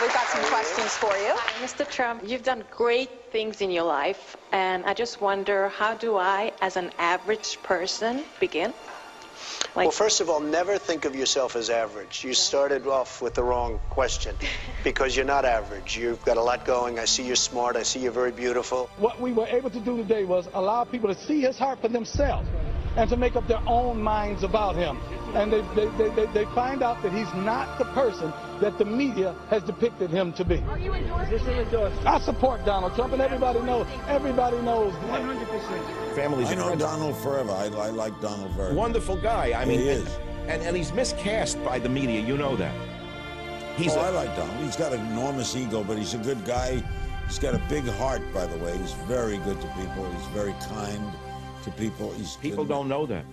we've got some questions for you. Hi, Mr. Trump, you've done great things in your life, and I just wonder, how do I, as an average person, begin? Well, first of all, never think of yourself as average. You started off with the wrong question because you're not average. You've got a lot going. I see you're smart. I see you're very beautiful. What we were able to do today was allow people to see his heart for themselves and to make up their own minds about him. And they find out that he's not the person that the media has depicted him to be. Are you endorsing? I support Donald Trump, and everybody knows that. 100%. Families I know Donald forever. I like Donald very much. Wonderful guy. I mean, he is. And he's miscast by the media. You know that. I like Donald. He's got an enormous ego, but he's a good guy. He's got a big heart, by the way. He's very good to people. He's very kind to people. People don't know that.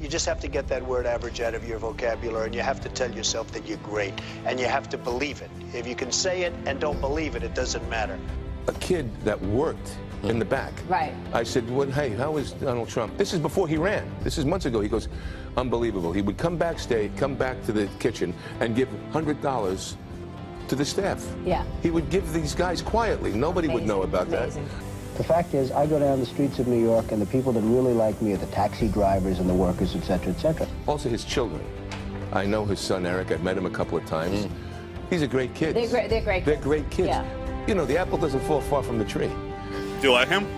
You just have to get that word average out of your vocabulary, and you have to tell yourself that you're great, and you have to believe it. If you can say it and don't believe it, it doesn't matter. A kid that worked in the back. Right. I said, "What? Hey, how is Donald Trump?" This is before he ran. This is months ago. He goes, "Unbelievable." He would come back to the kitchen and give $100 to the staff. Yeah. He would give these guys quietly. Nobody would know about that. The fact is, I go down the streets of New York, and the people that really like me are the taxi drivers and the workers, et cetera, et cetera. Also, his children. I know his son, Eric. I've met him a couple of times. He's a great kid. They're great kids. They're great kids. Yeah. You know, the apple doesn't fall far from the tree. Do you like him?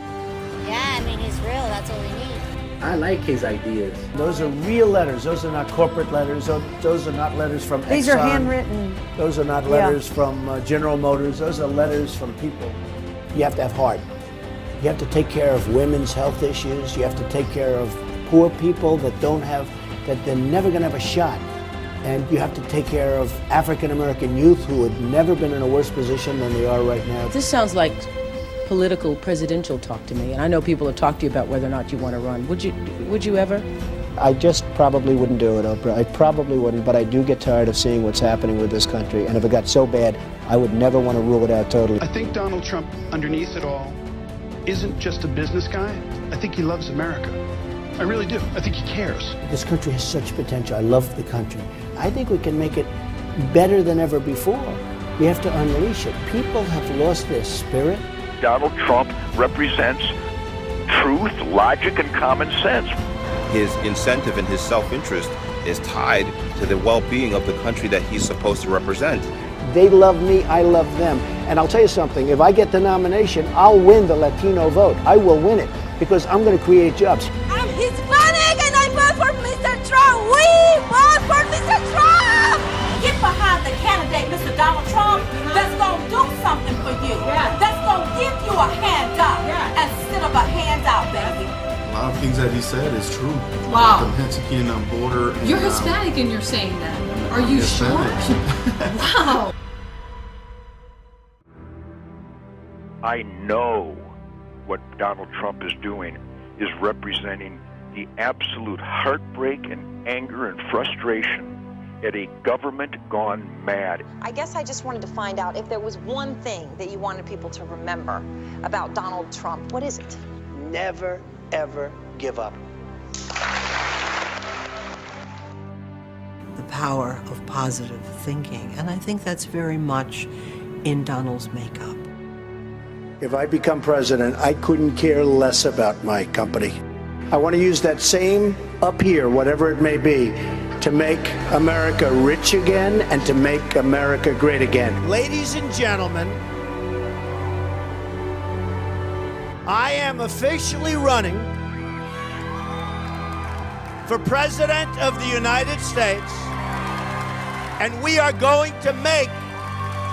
Yeah, I mean, he's real. That's all we need. I like his ideas. Those are real letters. Those are not corporate letters. Those are not letters from Exxon. These are handwritten. Those are not letters from General Motors. Those are letters from people. You have to have heart. You have to take care of women's health issues. You have to take care of poor people that they're never going to have a shot. And you have to take care of African-American youth who have never been in a worse position than they are right now. This sounds like political presidential talk to me, and I know people have talked to you about whether or not you want to run. Would you ever? I just probably wouldn't do it, Oprah. I probably wouldn't, but I do get tired of seeing what's happening with this country. And if it got so bad, I would never want to rule it out totally. I think Donald Trump, underneath it all, isn't just a business guy. I think he loves America. I really do. I think he cares. This country has such potential. I love the country. I think we can make it better than ever before. We have to unleash it. People have lost their spirit. Donald Trump represents truth, logic, and common sense. His incentive and his self-interest is tied to the well-being of the country that he's supposed to represent. They love me, I love them. And I'll tell you something, if I get the nomination, I'll win the Latino vote. I will win it because I'm going to create jobs. I'm Hispanic and I vote for Mr. Trump. We vote for Mr. Trump. Get behind the candidate, Mr. Donald Trump, that's going to do something for you. Yeah. That's going to give you a handout instead of a handout, baby. A lot of things that he said is true. Wow. The Mexican border. And, You're Hispanic and you're saying that. Are you sure? Wow. I know what Donald Trump is doing is representing the absolute heartbreak and anger and frustration at a government gone mad. I guess I just wanted to find out if there was one thing that you wanted people to remember about Donald Trump. What is it? Never, ever give up. The power of positive thinking, and I think that's very much in Donald's makeup. If I become president, I couldn't care less about my company. I want to use that same up here, whatever it may be, to make America rich again and to make America great again. Ladies and gentlemen, I am officially running for President of the United States, and we are going to make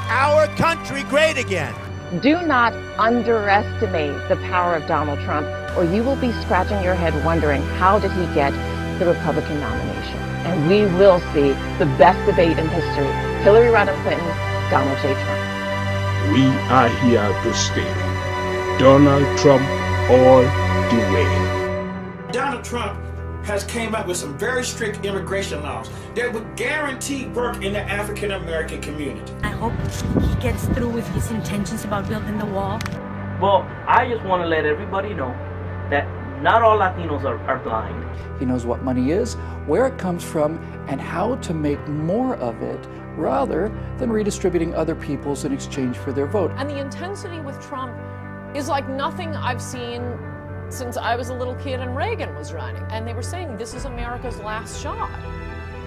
our country great again. Do not underestimate the power of Donald Trump, or you will be scratching your head wondering, how did he get the Republican nomination? And we will see the best debate in history. Hillary Rodham Clinton, Donald J. Trump. We are here to stay. Donald Trump all the way. Donald Trump has came up with some very strict immigration laws that would guarantee work in the African American community. I hope he gets through with his intentions about building the wall. Well, I just want to let everybody know that not all Latinos are blind. He knows what money is, where it comes from, and how to make more of it rather than redistributing other people's in exchange for their vote. And the intensity with Trump is like nothing I've seen since I was a little kid and Reagan was running. And they were saying this is America's last shot.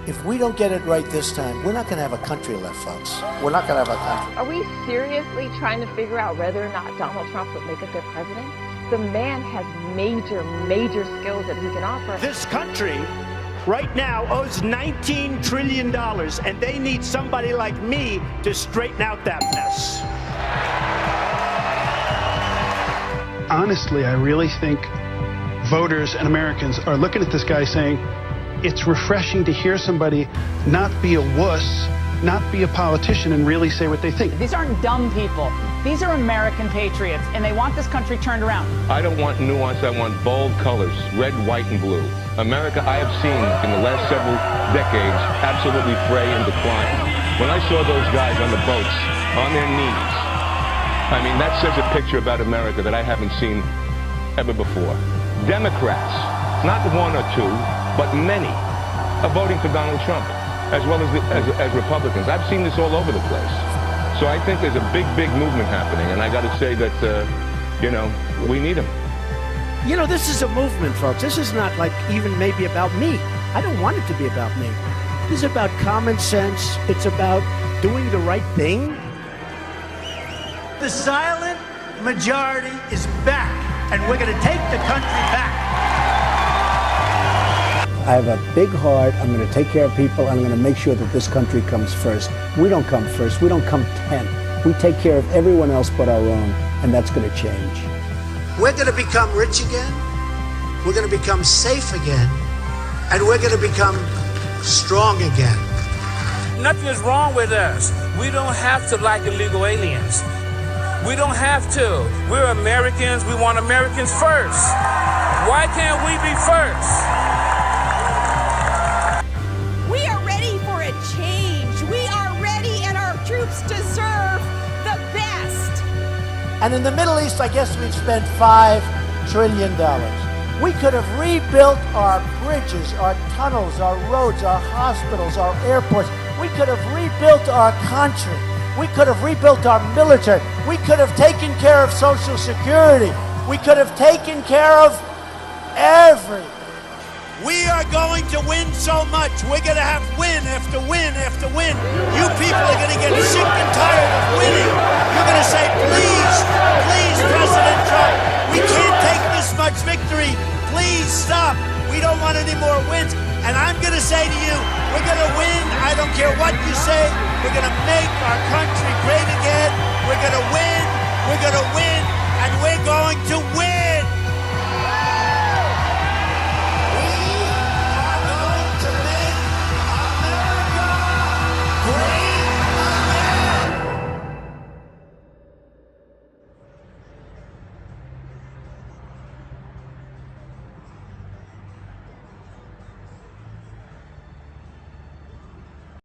If we don't get it right this time, we're not going to have a country left, folks. We're not going to have a country. Are we seriously trying to figure out whether or not Donald Trump would make a good president? The man has major skills that he can offer. This country right now owes $19 trillion, and they need somebody like me to straighten out that mess. Honestly, I really think voters and Americans are looking at this guy saying, it's refreshing to hear somebody not be a wuss, not be a politician, and really say what they think. These aren't dumb people. These are American patriots, and they want this country turned around. I don't want nuance. I want bold colors, red, white, and blue. America, I have seen in the last several decades, absolutely fray and decline. When I saw those guys on the boats, on their knees, I mean, that says a picture about America that I haven't seen ever before. Democrats, not one or two, but many, are voting for Donald Trump, as well as Republicans. I've seen this all over the place. So I think there's a big movement happening, and I got to say that, we need him. You know, this is a movement, folks. This is not like even maybe about me. I don't want it to be about me. This is about common sense. It's about doing the right thing. The silent majority is back, and we're going to take the country back. I have a big heart. I'm going to take care of people. I'm going to make sure that this country comes first. We don't come first. We don't come 10th. We take care of everyone else but our own, and that's going to change. We're going to become rich again. We're going to become safe again. And we're going to become strong again. Nothing is wrong with us. We don't have to like illegal aliens. We don't have to. We're Americans. We want Americans first. Why can't we be first? We are ready for a change. We are ready, and our troops deserve the best. And in the Middle East, I guess we've spent $5 trillion. We could have rebuilt our bridges, our tunnels, our roads, our hospitals, our airports. We could have rebuilt our country. We could have rebuilt our military. We could have taken care of Social Security. We could have taken care of everything. We are going to win so much. We're going to have win after win after win. You people are going to get sick and tired of winning. You're going to say, please, please, President Trump, we can't take this much victory. Please stop. We don't want any more wins. And I'm going to say to you, we're going to win. I don't care what you say. We're going to make our country